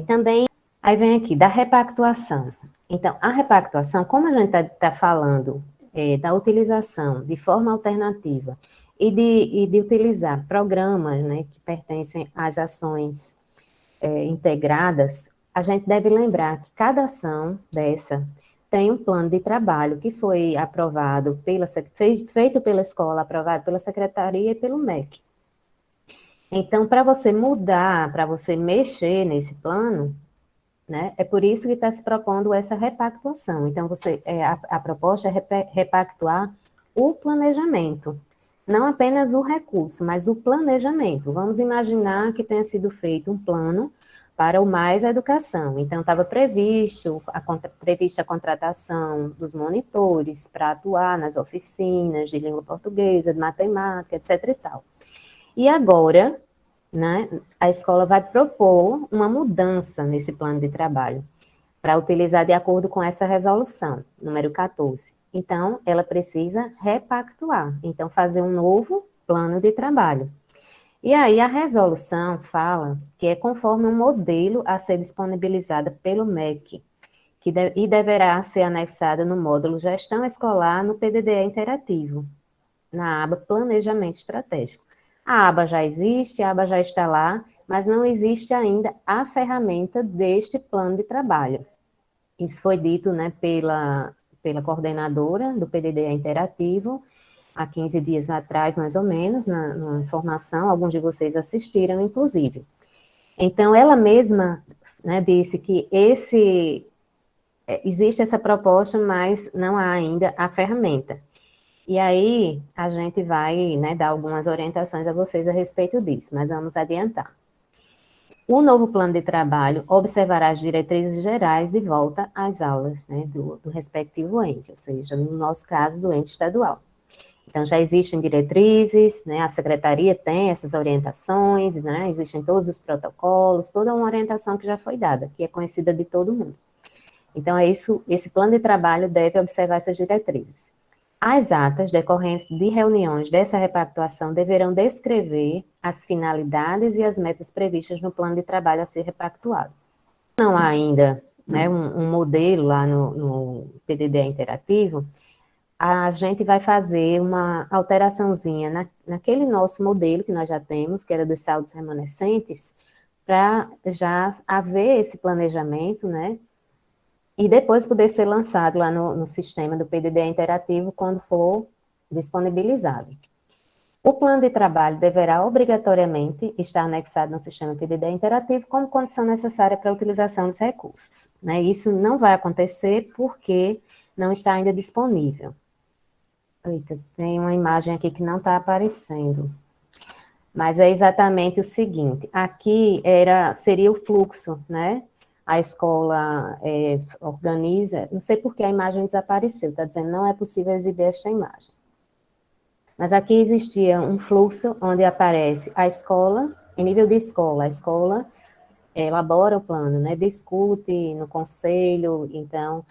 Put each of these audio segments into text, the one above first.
Também, aí vem aqui, da repactuação. Então, a repactuação, como a gente está falando da utilização de forma alternativa e de utilizar programas, né, que pertencem às ações integradas, a gente deve lembrar que cada ação dessa tem um plano de trabalho que foi aprovado feito pela escola, aprovado pela secretaria e pelo MEC. Então, para você mudar, para você mexer nesse plano, né, é por isso que está se propondo essa repactuação. Então, a proposta é repactuar o planejamento, não apenas o recurso, mas o planejamento. Vamos imaginar que tenha sido feito um plano para o Mais Educação. Então, estava prevista a contratação dos monitores para atuar nas oficinas de língua portuguesa, de matemática, etc. e tal. E agora, né, a escola vai propor uma mudança nesse plano de trabalho, para utilizar de acordo com essa resolução, número 14. Então, ela precisa repactuar, então fazer um novo plano de trabalho. E aí a resolução fala que é conforme um modelo a ser disponibilizada pelo MEC, e deverá ser anexada no módulo Gestão Escolar no PDD Interativo, na aba Planejamento Estratégico. A aba já existe, a aba já está lá, mas não existe ainda a ferramenta deste plano de trabalho. Isso foi dito, né, pela coordenadora do PDD Interativo, há 15 dias atrás, mais ou menos, na informação, alguns de vocês assistiram, inclusive. Então, ela mesma, né, disse que existe essa proposta, mas não há ainda a ferramenta. E aí, a gente vai, né, dar algumas orientações a vocês a respeito disso, mas vamos adiantar. O novo plano de trabalho observará as diretrizes gerais de volta às aulas, né, do respectivo ente, ou seja, no nosso caso, do ente estadual. Então, já existem diretrizes, né, a secretaria tem essas orientações, né, existem todos os protocolos, toda uma orientação que já foi dada, que é conhecida de todo mundo. Então, esse plano de trabalho deve observar essas diretrizes. As atas decorrentes de reuniões dessa repactuação deverão descrever as finalidades e as metas previstas no plano de trabalho a ser repactuado. Não há ainda, né, um modelo lá no PDD interativo, a gente vai fazer uma alteraçãozinha naquele nosso modelo que nós já temos, que era dos saldos remanescentes, para já haver esse planejamento, né, e depois poder ser lançado lá no sistema do PDD interativo quando for disponibilizado. O plano de trabalho deverá obrigatoriamente estar anexado no sistema PDD interativo como condição necessária para a utilização dos recursos, né? Isso não vai acontecer porque não está ainda disponível. Eita, tem uma imagem aqui que não está aparecendo. Mas é exatamente o seguinte, aqui seria o fluxo, né? A escola organiza, não sei por que a imagem desapareceu, está dizendo não é possível exibir esta imagem. Mas aqui existia um fluxo onde aparece a escola, em nível de escola, a escola elabora o plano, né, discute no conselho, então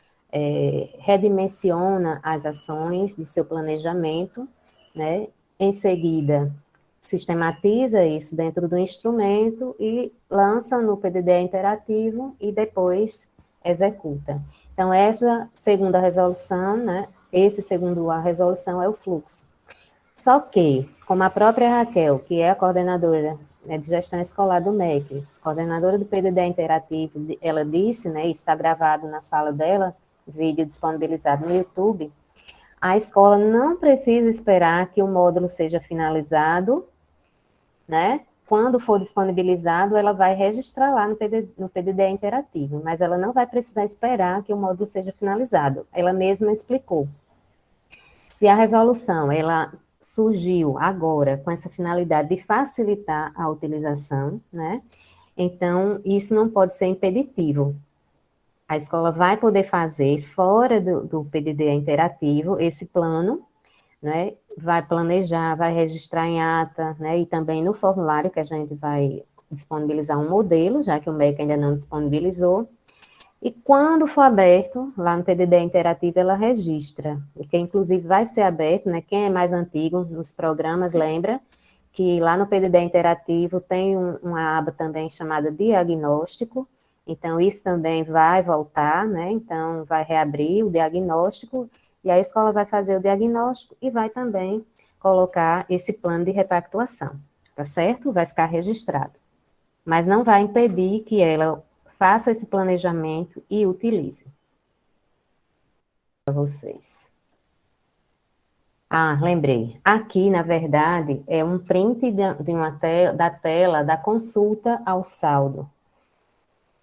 redimensiona as ações de seu planejamento, né, em seguida sistematiza isso dentro do instrumento e lança no PDD interativo e depois executa. Então, essa segunda resolução, né, esse segundo a resolução é o fluxo. Só que, como a própria Raquel, que é a coordenadora, né, de gestão escolar do MEC, coordenadora do PDD interativo, ela disse, né, isso está gravado na fala dela, vídeo disponibilizado no YouTube, a escola não precisa esperar que o módulo seja finalizado, né? Quando for disponibilizado, ela vai registrar lá no PDD interativo, mas ela não vai precisar esperar que o módulo seja finalizado. Ela mesma explicou. Se a resolução, ela surgiu agora com essa finalidade de facilitar a utilização, né? Então, isso não pode ser impeditivo. A escola vai poder fazer, fora do PDD interativo, esse plano, né, vai planejar, vai registrar em ata, né, e também no formulário que a gente vai disponibilizar um modelo, já que o MEC ainda não disponibilizou, e quando for aberto, lá no PDD interativo, ela registra, que inclusive vai ser aberto, né, quem é mais antigo nos programas lembra que lá no PDD interativo tem uma aba também chamada diagnóstico, Então, isso também vai voltar, né? Então, vai reabrir o diagnóstico, e a escola vai fazer o diagnóstico e vai também colocar esse plano de repactuação, tá certo? Vai ficar registrado. Mas não vai impedir que ela faça esse planejamento e utilize para vocês. Ah, lembrei. Aqui, na verdade, é um print da tela da consulta ao saldo.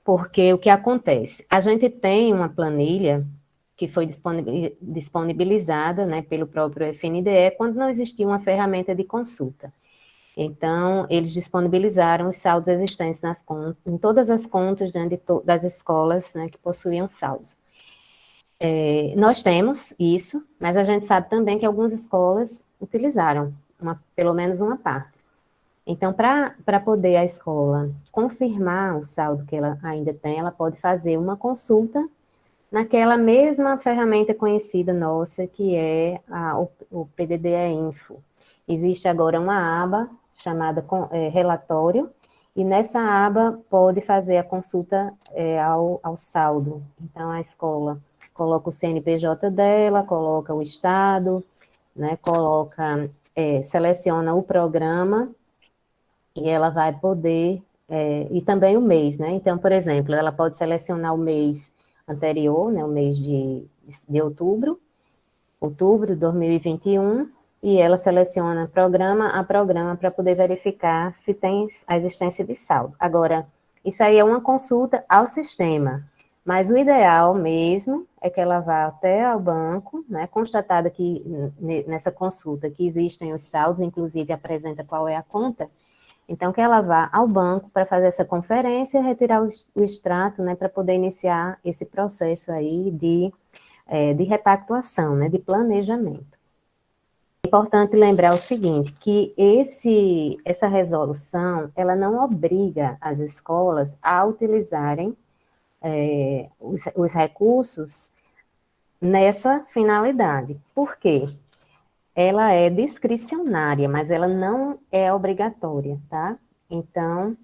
Porque o que acontece? A gente tem uma planilha que foi disponibilizada, né, pelo próprio FNDE quando não existia uma ferramenta de consulta. Então, eles disponibilizaram os saldos existentes em todas as contas das escolas, né, que possuíam saldos. Nós temos isso, mas a gente sabe também que algumas escolas utilizaram pelo menos uma parte. Então, para poder a escola confirmar o saldo que ela ainda tem, ela pode fazer uma consulta naquela mesma ferramenta conhecida nossa, que é o PDDE Info. Existe agora uma aba chamada Relatório, e nessa aba pode fazer a consulta ao saldo. Então, a escola coloca o CNPJ dela, coloca o estado, né, seleciona o programa, e ela vai poder, e também o mês, né? Então, por exemplo, ela pode selecionar o mês anterior, né, o mês de outubro de 2021, e ela seleciona programa a programa para poder verificar se tem a existência de saldo. Agora, isso aí é uma consulta ao sistema, mas o ideal mesmo é que ela vá até ao banco, né, constatada que nessa consulta que existem os saldos, inclusive apresenta qual é a conta, então, que ela vá ao banco para fazer essa conferência, retirar o extrato, né, para poder iniciar esse processo aí de repactuação, né, de planejamento. É importante lembrar o seguinte, que essa resolução, ela não obriga as escolas a utilizarem os recursos nessa finalidade. Por quê? Ela é discricionária, mas ela não é obrigatória, tá? Então,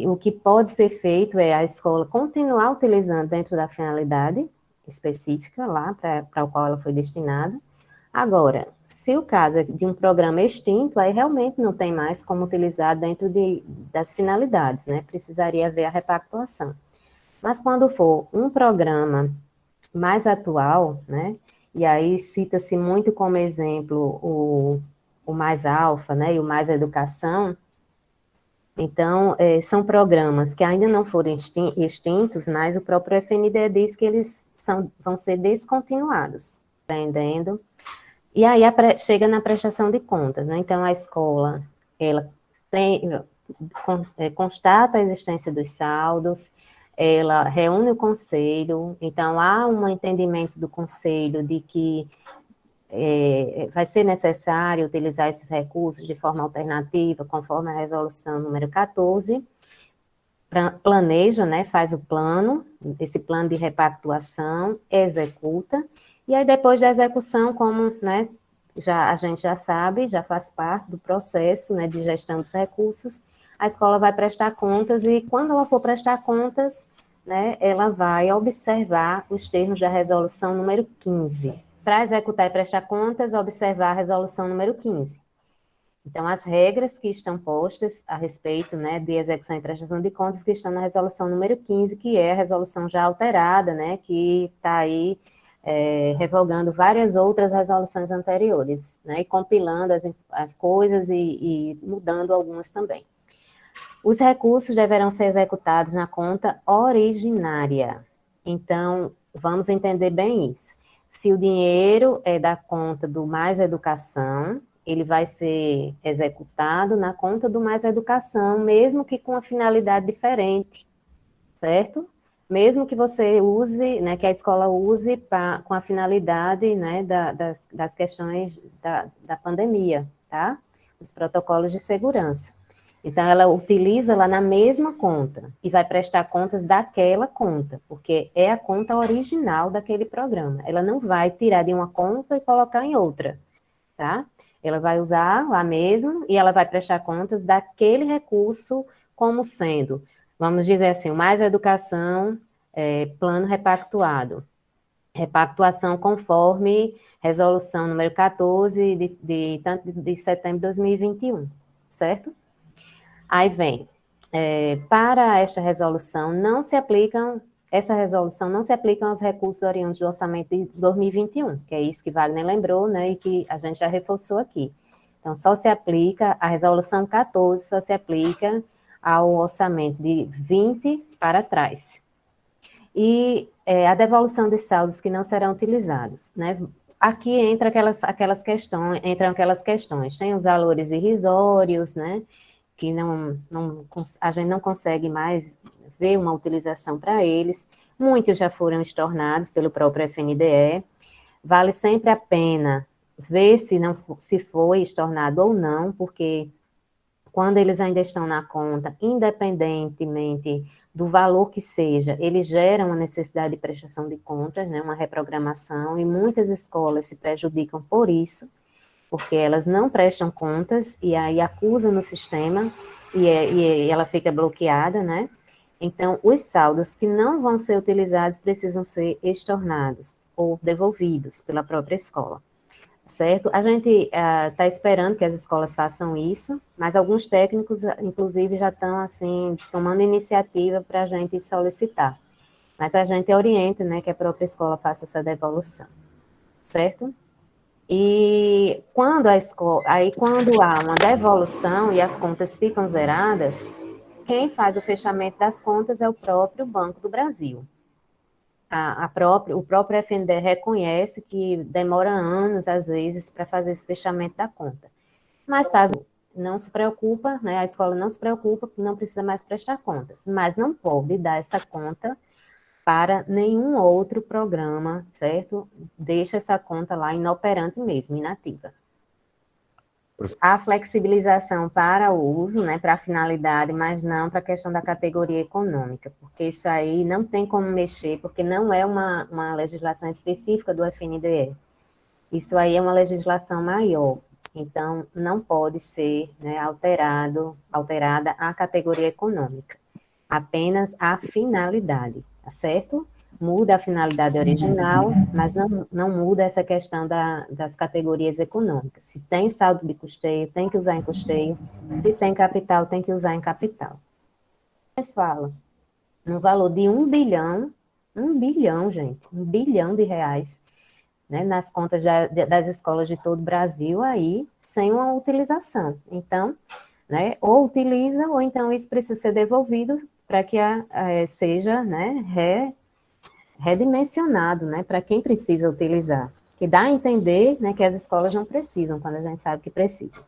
o que pode ser feito é a escola continuar utilizando dentro da finalidade específica lá para o qual ela foi destinada. Agora, se o caso é de um programa extinto, aí realmente não tem mais como utilizar dentro das finalidades, né? Precisaria haver a repactuação. Mas quando for um programa mais atual, né? E aí cita-se muito como exemplo o Mais Alfa, né? E o Mais Educação. Então, são programas que ainda não foram extintos, mas o próprio FNDE diz que eles vão ser descontinuados, aprendendo. E aí chega na prestação de contas, né? Então, a escola, ela constata a existência dos saldos, ela reúne o conselho, então há um entendimento do conselho de que vai ser necessário utilizar esses recursos de forma alternativa, conforme a resolução número 14, planeja, né, faz o plano, esse plano de repactuação, executa, e aí depois da execução, como, né, a gente já sabe, já faz parte do processo, né, de gestão dos recursos, a escola vai prestar contas, e quando ela for prestar contas, né, ela vai observar os termos da resolução número 15, para executar e prestar contas, observar a resolução número 15. Então, as regras que estão postas a respeito, né, de execução e prestação de contas, que estão na resolução número 15, que é a resolução já alterada, né, que está aí revogando várias outras resoluções anteriores, né, e compilando as coisas e mudando algumas também. Os recursos deverão ser executados na conta originária. Então, vamos entender bem isso. Se o dinheiro é da conta do Mais Educação, ele vai ser executado na conta do Mais Educação, mesmo que com uma finalidade diferente, certo? Mesmo que você use, né, que a escola use com a finalidade, né, das questões da pandemia, tá? Os protocolos de segurança. Então, ela utiliza lá na mesma conta e vai prestar contas daquela conta, porque é a conta original daquele programa. Ela não vai tirar de uma conta e colocar em outra, tá? Ela vai usar lá mesmo e ela vai prestar contas daquele recurso como sendo vamos dizer assim, o Mais Educação, plano repactuado. Repactuação conforme resolução número 14 de setembro de 2021, certo? Aí vem, para esta resolução essa resolução não se aplica aos recursos oriundos do orçamento de 2021, que é isso que Wagner lembrou, né, e que a gente já reforçou aqui. Então, a resolução 14 só se aplica ao orçamento de 20 para trás. E a devolução de saldos que não serão utilizados, né? Aqui entra aquelas questões, tem os valores irrisórios, né? Que a gente não consegue mais ver uma utilização para eles. Muitos já foram estornados pelo próprio FNDE. Vale sempre a pena ver se foi estornado ou não, porque quando eles ainda estão na conta, independentemente do valor que seja, eles geram uma necessidade de prestação de contas, né, uma reprogramação, e muitas escolas se prejudicam por isso, porque elas não prestam contas, e aí acusam no sistema, e ela fica bloqueada, né? Então, os saldos que não vão ser utilizados precisam ser estornados, ou devolvidos pela própria escola. Certo? A gente está esperando que as escolas façam isso, mas alguns técnicos, inclusive, já estão, assim, tomando iniciativa para a gente solicitar. Mas a gente orienta, né, que a própria escola faça essa devolução, certo? E quando quando há uma devolução e as contas ficam zeradas, quem faz o fechamento das contas é o próprio Banco do Brasil. O próprio FNDE reconhece que demora anos, às vezes, para fazer esse fechamento da conta. Mas não se preocupa, né, a escola não se preocupa, não precisa mais prestar contas, mas não pode dar essa conta para nenhum outro programa, certo? Deixa essa conta lá inoperante mesmo, inativa. A flexibilização para o uso, né, para a finalidade, mas não para a questão da categoria econômica, porque isso aí não tem como mexer, porque não é uma legislação específica do FNDE. Isso aí é uma legislação maior, então não pode ser, né, alterada a categoria econômica, apenas a finalidade, tá certo? Muda a finalidade original, mas não muda essa questão das categorias econômicas. Se tem saldo de custeio, tem que usar em custeio. Se tem capital, tem que usar em capital. A gente fala no valor de 1 bilhão, gente, 1 bilhão de reais, né, nas contas das escolas de todo o Brasil, aí, sem uma utilização. Então, né, ou utiliza, ou então isso precisa ser devolvido para que seja, né, redimensionado, né, para quem precisa utilizar, que dá a entender, né, que as escolas não precisam, quando a gente sabe que precisam.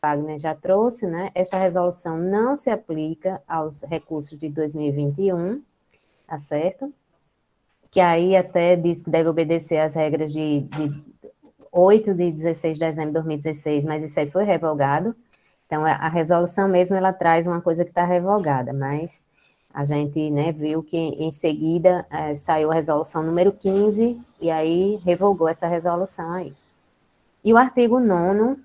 Wagner já trouxe, né, esta resolução não se aplica aos recursos de 2021, tá certo? Que aí até diz que deve obedecer às regras de 8 de 16 de dezembro de 2016, mas isso aí foi revogado. Então, a resolução mesmo, ela traz uma coisa que está revogada, mas a gente, né, viu que em seguida saiu a resolução número 15, e aí revogou essa resolução aí. E o artigo 9º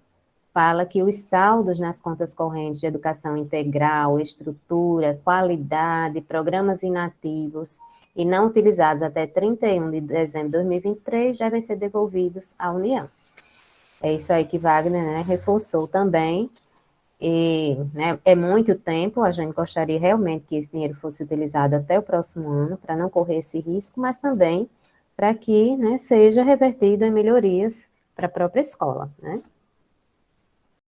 fala que os saldos nas contas correntes de educação integral, estrutura, qualidade, programas inativos e não utilizados até 31 de dezembro de 2023 devem ser devolvidos à União. É isso aí que Wagner, né, reforçou também. E, né, é muito tempo, a gente gostaria realmente que esse dinheiro fosse utilizado até o próximo ano, para não correr esse risco, mas também para que, né, seja revertido em melhorias para a própria escola, né?